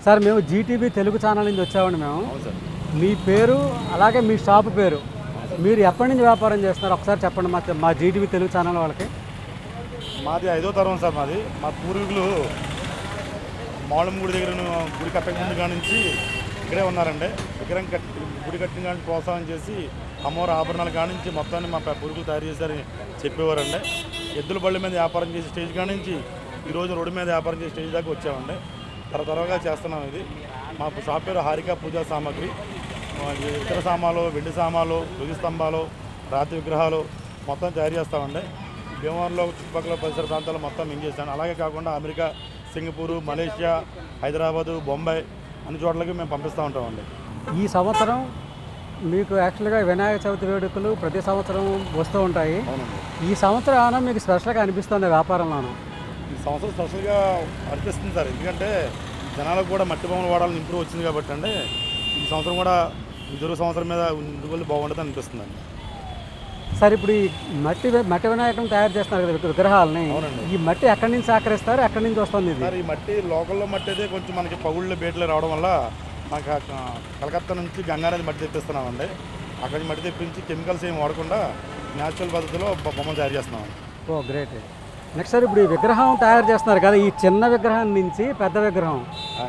Sir మేము Zee TV Telugu channel నుంచి వచ్చామండి మేము. అవును సార్. మీ పేరు అలాగే మీ షాప్ పేరు, మీరు ఎప్పటి నుంచి వ్యాపారం చేస్తున్నారు ఒకసారి చెప్పండి మా జీటీవీ తెలుగు ఛానల్ వాళ్ళకి. మాది 5వ తరం సార్. మాది మా పూర్వీకులు మాళం గుడి దగ్గర గుడి కట్టక ముందు కాడి నుంచి ఇక్కడే ఉన్నారండి. విగ్రహం గుడి కట్టిన కానీ ప్రోత్సాహం చేసి అమ్మవారి ఆభరణాల కాడి నుంచి మొత్తాన్ని మా పూర్వీకులు తయారు చేశారని చెప్పేవారండి. ఎద్దుల బళ్ళ మీద వ్యాపారం చేసే స్టేజ్ కాడి నుంచి ఈరోజు రోడ్డు మీద వ్యాపారం చేసే స్టేజ్ దాకా వచ్చామండి. తరతరంగా చేస్తున్నాం. ఇది మా షాప్ పేరు హారిక పూజా సామాగ్రి. ఇతర సామాలు, వెండి సామాలు, రుగి స్తంభాలు, రాతి విగ్రహాలు మొత్తం తయారు చేస్తామండి. భీమవరంలో చుట్టుపక్కల పరిసర ప్రాంతాలు మొత్తం మేము చేస్తాను. అలాగే కాకుండా America, Singapore, Malaysia, Hyderabad, Bombay అన్ని చోట్లకి మేము పంపిస్తూ ఉంటామండి. ఈ సంవత్సరం మీకు యాక్చువల్గా వినాయక చవితి వేడుకలు ప్రతి సంవత్సరం వస్తూ ఉంటాయి. అవునండి. ఈ సంవత్సరం ఏమైనా మీకు స్పెషల్గా అనిపిస్తుంది వ్యాపారంలోనూ? ఈ సంవత్సరం స్పెషల్గా అనిపిస్తుంది సార్. ఎందుకంటే జనాలకు కూడా మట్టి బొమ్మలు వాడాలని ఇంప్రూవ్ వచ్చింది కాబట్టి అండి ఈ సంవత్సరం కూడా ఇద్దరు సంవత్సరం మీద ముందుకు బాగుంటుంది అనిపిస్తుందండి. సార్ ఇప్పుడు ఈ మట్టి వినాయకం తయారు చేస్తున్నారు కదా విగ్రహాలని. అవునండి. ఈ మట్టి ఎక్కడి నుంచి సేకరిస్తారు, ఎక్కడి నుంచి వస్తుంది ఇది? సార్ ఈ మట్టి లోకల్లో మట్టి అయితే కొంచెం మనకి పగుళ్ళు బేట్లు రావడం వల్ల మాకు కలకత్తా నుంచి గంగానది మట్టి తెప్పిస్తున్నామండి. అక్కడి నుంచి మట్టి తెప్పించి కెమికల్స్ ఏమి వాడకుండా న్యాచురల్ పద్ధతిలో బొమ్మలు తయారు చేస్తున్నామండి. ఓ గ్రేట్. నెక్స్ట్ సార్ ఇప్పుడు ఈ విగ్రహం తయారు చేస్తున్నారు కదా, ఈ చిన్న విగ్రహం నుంచి పెద్ద విగ్రహం,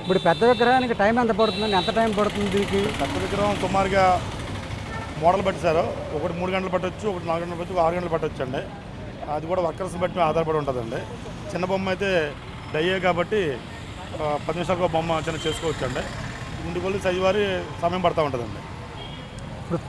ఇప్పుడు పెద్ద విగ్రహానికి టైం ఎంత పడుతుందండి? ఎంత టైం పడుతుంది దీనికి? పెద్ద విగ్రహం సుమారుగా మోడల్ బట్టి సార్ ఒకటి 3 గంటలు పట్టవచ్చు, ఒకటి 4 గంటలు పట్టవచ్చు, 6 గంటలు పట్టవచ్చు అండి. అది కూడా వర్కర్స్ బట్టి ఆధారపడి ఉంటుందండి. చిన్న బొమ్మ అయితే డయ్యే కాబట్టి 10 నిమిషాలకు బొమ్మ చిన్న చేసుకోవచ్చు అండి. ఇంటికి వెళ్ళి సైజు వారి సమయం పడుతూ ఉంటుందండి.